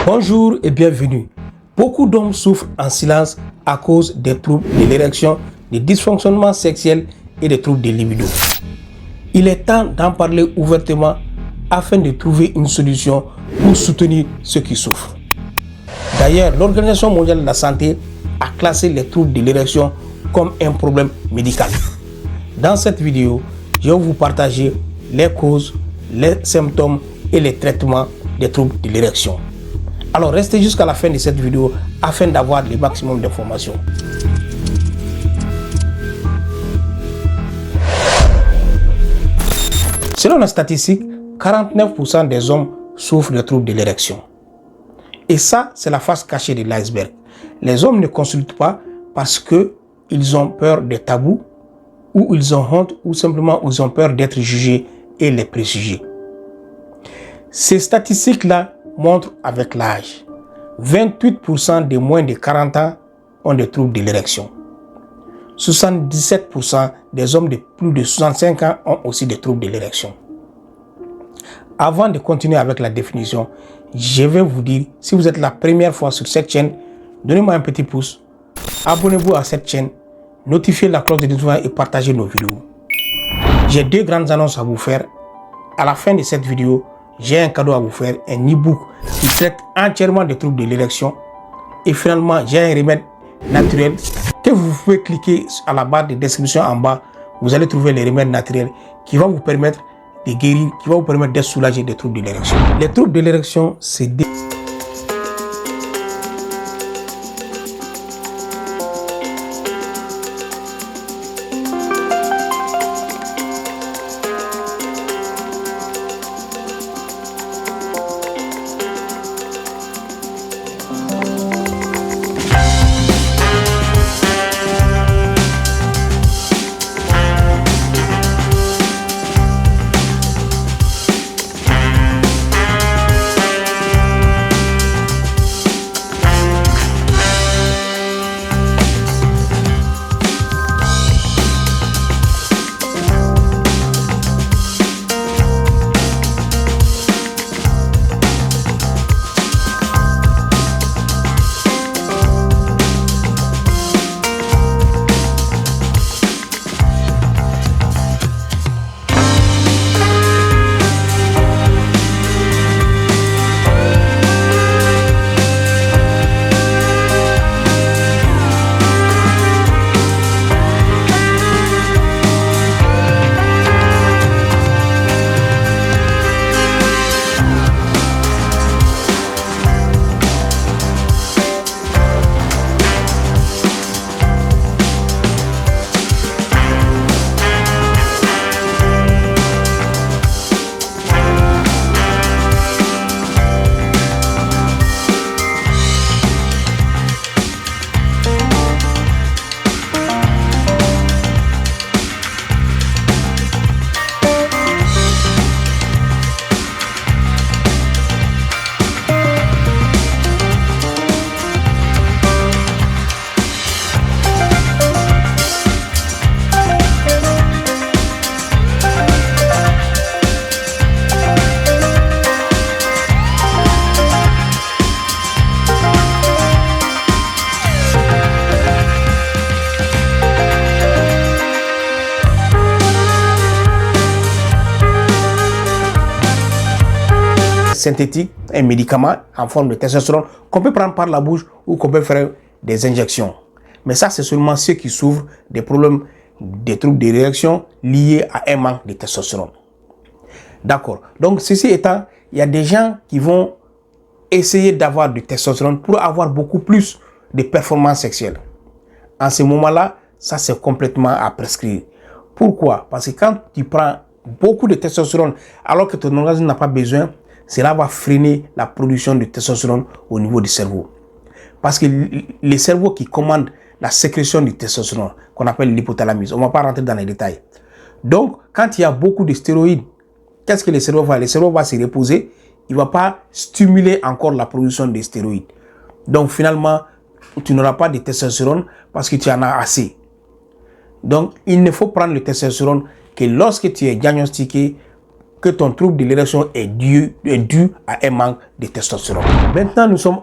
Bonjour et bienvenue. Beaucoup d'hommes souffrent en silence à cause des troubles de l'érection, des dysfonctionnements sexuels et des troubles de libido. Il est temps d'en parler ouvertement afin de trouver une solution pour soutenir ceux qui souffrent. D'ailleurs, l'Organisation mondiale de la santé a classé les troubles de l'érection comme un problème médical. Dans cette vidéo, je vais vous partager les causes, les symptômes et les traitements des troubles de l'érection. Alors restez jusqu'à la fin de cette vidéo afin d'avoir le maximum d'informations. Selon la statistique, 49% des hommes souffrent de troubles de l'érection. Et ça, c'est la face cachée de l'iceberg. Les hommes ne consultent pas parce qu'ils ont peur des tabous, ou ils ont honte, ou simplement ils ont peur d'être jugés et les préjugés. Ces statistiques-là montrent avec l'âge. 28% des moins de 40 ans ont des troubles de l'érection. 77% des hommes de plus de 65 ans ont aussi des troubles de l'érection. Avant de continuer avec la définition, je vais vous dire, si vous êtes la première fois sur cette chaîne, donnez-moi un petit pouce, abonnez-vous à cette chaîne, notifiez la cloche de notification et partagez nos vidéos. J'ai deux grandes annonces à vous faire. À la fin de cette vidéo, j'ai un cadeau à vous faire, un e-book qui traite entièrement des troubles de l'érection. Et finalement, j'ai un remède naturel que vous pouvez cliquer à la barre de description en bas. Vous allez trouver les remèdes naturels qui vont vous permettre de guérir, qui vont vous permettre d'être soulagé des troubles de l'érection. Les troubles de l'érection, c'est des... synthétique, un médicament en forme de testostérone qu'on peut prendre par la bouche ou qu'on peut faire des injections. Mais ça, c'est seulement ceux qui souffrent des problèmes, des troubles de l'érection liés à un manque de testostérone. D'accord. Donc, ceci étant, il y a des gens qui vont essayer d'avoir du testostérone pour avoir beaucoup plus de performances sexuelles. En ce moment-là, ça, c'est complètement à prescrire. Pourquoi? Parce que quand tu prends beaucoup de testostérone alors que ton organisme n'a pas besoin, cela va freiner la production de testostérone au niveau du cerveau. Parce que le cerveau qui commande la sécrétion du testostérone, qu'on appelle l'hypothalamus, on ne va pas rentrer dans les détails. Donc, quand il y a beaucoup de stéroïdes, qu'est-ce que le cerveau va faire? Le cerveau va se reposer, il ne va pas stimuler encore la production des stéroïdes. Donc, finalement, tu n'auras pas de testostérone parce que tu en as assez. Donc, il ne faut prendre le testostérone que lorsque tu es diagnostiqué que ton trouble de l'érection est dû à un manque de testostérone. Maintenant, nous sommes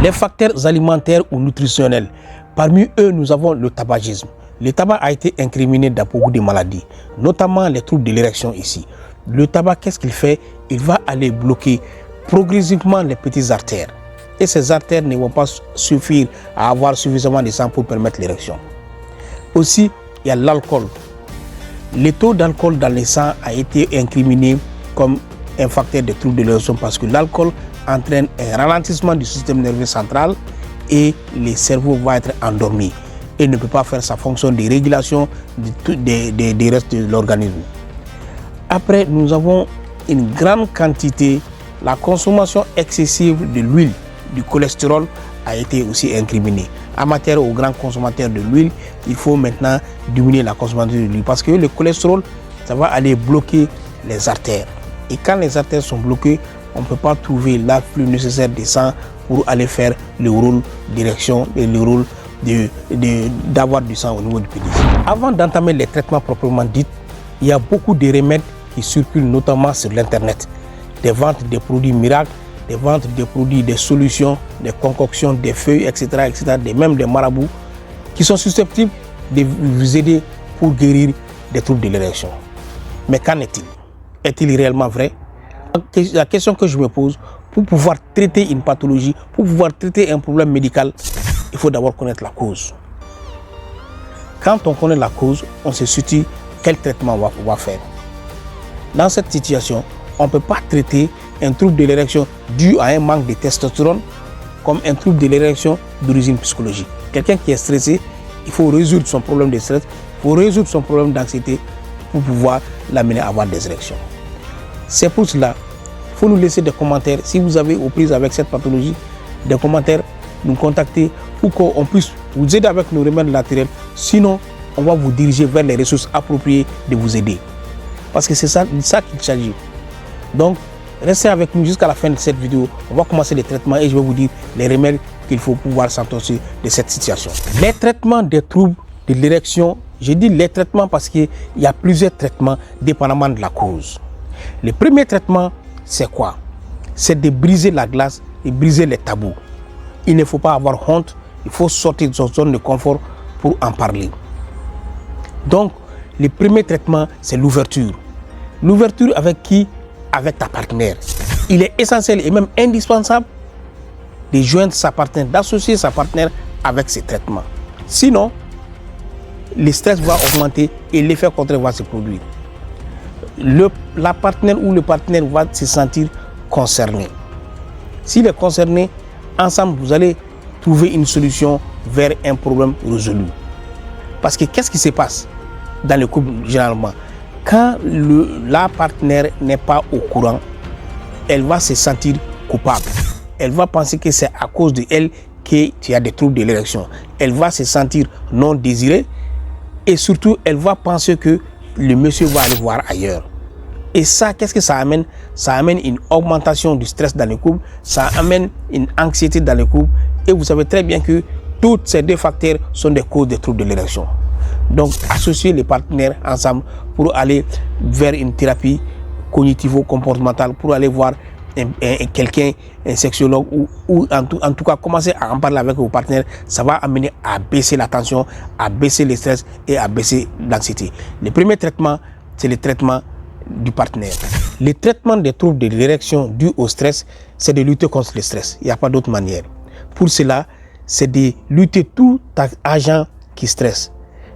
les facteurs alimentaires ou nutritionnels. Parmi eux, nous avons le tabagisme. Le tabac a été incriminé dans beaucoup de maladies, notamment les troubles de l'érection ici. Le tabac, qu'est-ce qu'il fait? Il va aller bloquer progressivement les petites artères. Et ces artères ne vont pas suffire à avoir suffisamment de sang pour permettre l'érection. Aussi, il y a l'alcool. Le taux d'alcool dans le sang a été incriminé comme un facteur de trouble de l'érection parce que l'alcool entraîne un ralentissement du système nerveux central et le cerveau va être endormi et ne peut pas faire sa fonction de régulation des restes de l'organisme. Après, nous avons une grande quantité, la consommation excessive de l'huile, du cholestérol a été aussi incriminée. En matière aux grands consommateurs de l'huile, il faut maintenant diminuer la consommation de l'huile parce que le cholestérol, ça va aller bloquer les artères. Et quand les artères sont bloquées, on ne peut pas trouver l'afflux nécessaire de sang pour aller faire le rôle d'érection et le rôle d'avoir du sang au niveau du pénis. Avant d'entamer les traitements proprement dits, il y a beaucoup de remèdes qui circulent notamment sur l'internet. Des ventes des produits miracles, des ventes des produits, des solutions, des concoctions, des feuilles, etc., même des marabouts qui sont susceptibles de vous aider pour guérir des troubles de l'érection. Mais qu'en est-il? Est-il réellement vrai? La question que je me pose, pour pouvoir traiter une pathologie, pour pouvoir traiter un problème médical, il faut d'abord connaître la cause. Quand on connaît la cause, on se situe quel traitement on va faire. Dans cette situation, on ne peut pas traiter un trouble de l'érection dû à un manque de testostérone comme un trouble de l'érection d'origine psychologique. Quelqu'un qui est stressé, il faut résoudre son problème de stress, il pour résoudre son problème d'anxiété, pour pouvoir l'amener à avoir des érections. C'est pour cela qu'il faut nous laisser des commentaires. Si vous avez aux prises avec cette pathologie, des commentaires, nous contacter pour qu'on puisse vous aider avec nos remèdes naturels. Sinon, on va vous diriger vers les ressources appropriées de vous aider. Parce que c'est ça qu'il s'agit. Donc, restez avec nous jusqu'à la fin de cette vidéo. On va commencer les traitements et je vais vous dire les remèdes qu'il faut pouvoir s'entorser de cette situation. Les traitements des troubles de l'érection, je dis les traitements parce qu'il y a plusieurs traitements dépendamment de la cause. Le premier traitement, c'est quoi? C'est de briser la glace et briser les tabous. Il ne faut pas avoir honte, il faut sortir de son zone de confort pour en parler. Donc, le premier traitement, c'est l'ouverture. L'ouverture avec qui? Avec ta partenaire. Il est essentiel et même indispensable de joindre sa partenaire, d'associer sa partenaire avec ces traitements. Sinon, le stress va augmenter et l'effet contraire va se produire. La partenaire ou le partenaire va se sentir concerné. S'il est concerné, ensemble, vous allez trouver une solution vers un problème résolu. Parce que qu'est-ce qui se passe dans le couple généralement? Quand la partenaire n'est pas au courant, elle va se sentir coupable. Elle va penser que c'est à cause de elle que tu as des troubles de l'érection. Elle va se sentir non désirée et surtout, elle va penser que le monsieur va aller voir ailleurs. Et ça, qu'est-ce que ça amène? Ça amène une augmentation du stress dans le couple, ça amène une anxiété dans le couple. Et vous savez très bien que tous ces deux facteurs sont des causes des troubles de l'érection. Donc, associer les partenaires ensemble pour aller vers une thérapie cognitivo-comportementale, pour aller voir quelqu'un, un sexologue, ou en tout cas commencer à en parler avec vos partenaires, ça va amener à baisser la tension, à baisser le stress et à baisser l'anxiété. Le premier traitement, c'est le traitement du partenaire. Le traitement des troubles de l'érection dus au stress, c'est de lutter contre le stress. Il n'y a pas d'autre manière. Pour cela, c'est de lutter tout agent qui stresse.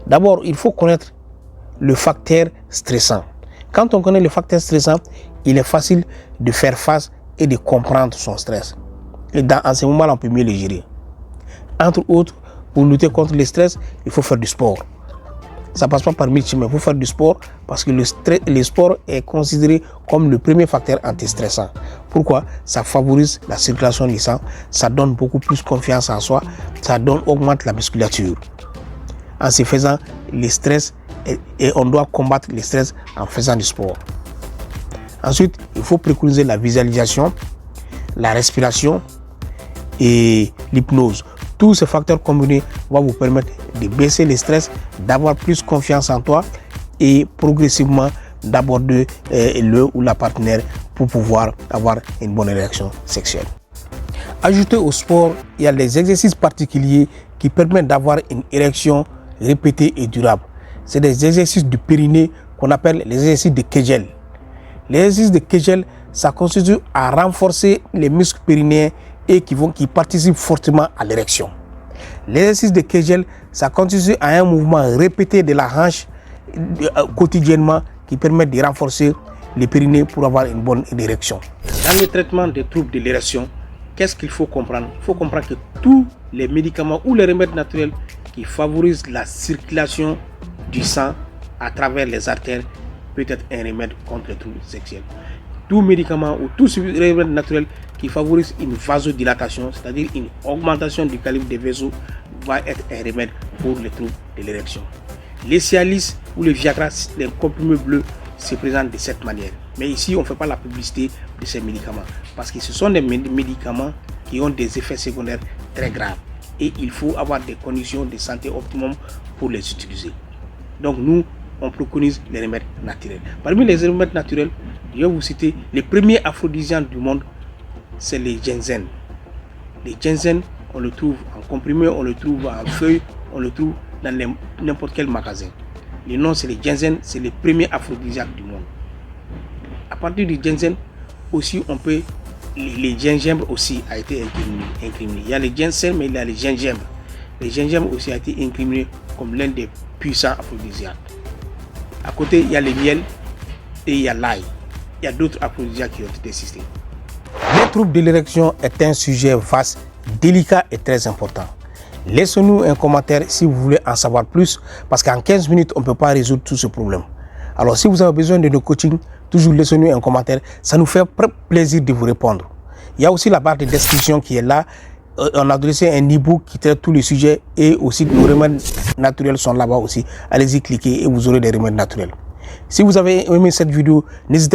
D'abord, il faut connaître le facteur stressant. Quand on connaît le facteur stressant, il est facile de faire face et de comprendre son stress. Et en ce moment-là, on peut mieux le gérer. Entre autres, pour lutter contre le stress, il faut faire du sport. Ça ne passe pas par mille chemins. Il faut faire du sport parce que le sport est considéré comme le premier facteur antistressant. Pourquoi? Ça favorise la circulation du sang, ça donne beaucoup plus confiance en soi, ça augmente la musculature. En se faisant le stress, et on doit combattre le stress en faisant du sport. Ensuite, il faut préconiser la visualisation, la respiration et l'hypnose. Tous ces facteurs combinés vont vous permettre de baisser le stress, d'avoir plus confiance en toi et progressivement d'aborder le ou la partenaire pour pouvoir avoir une bonne érection sexuelle. Ajouté au sport, il y a des exercices particuliers qui permettent d'avoir une érection répétée et durable. C'est des exercices du périnée qu'on appelle les exercices de Kegel. Les exercices de Kegel, ça consiste à renforcer les muscles périnéens et qui participent fortement à l'érection. L'exercice de Kegel, ça consiste à un mouvement répété de la hanche quotidiennement qui permet de renforcer les périnées pour avoir une bonne érection. Dans le traitement des troubles de l'érection, qu'est-ce qu'il faut comprendre? Il faut comprendre que tous les médicaments ou les remèdes naturels qui favorisent la circulation du sang à travers les artères peut être un remède contre les troubles sexuels. Tout médicament ou tout remède naturel qui favorise une vasodilatation, c'est-à-dire une augmentation du calibre des vaisseaux, va être un remède pour les troubles de l'érection. Les Cialis ou le Viagra, les comprimés bleus, se présentent de cette manière. Mais ici, on ne fait pas la publicité de ces médicaments parce que ce sont des médicaments qui ont des effets secondaires très graves et il faut avoir des conditions de santé optimum pour les utiliser. Donc nous, on préconise les remèdes naturels. Parmi les remèdes naturels, je vais vous citer les premiers aphrodisiaques du monde, c'est les ginseng. Les ginseng, on le trouve en comprimé, on le trouve en feuille, on le trouve dans n'importe quel magasin. Le nom c'est les ginseng, c'est les premiers aphrodisiaques du monde. À partir du ginseng, aussi on peut, les gingembre aussi a été incriminé. Il y a les ginseng, mais il y a les gingembre. Les gingembre aussi a été incriminé comme l'un des puissants aphrodisiaques. À côté, il y a le miel et il y a l'ail. Il y a d'autres aphrodisiaques qui ont été cités. Les troubles de l'érection est un sujet vaste, délicat et très important. Laissez-nous un commentaire si vous voulez en savoir plus, parce qu'en 15 minutes, on ne peut pas résoudre tout ce problème. Alors, si vous avez besoin de nos coachings, toujours laissez-nous un commentaire. Ça nous fait plaisir de vous répondre. Il y a aussi la barre de description qui est là. On a dressé un e-book qui traite tous les sujets et aussi nos remèdes naturels sont là-bas aussi. Allez-y, cliquez et vous aurez des remèdes naturels. Si vous avez aimé cette vidéo, n'hésitez pas.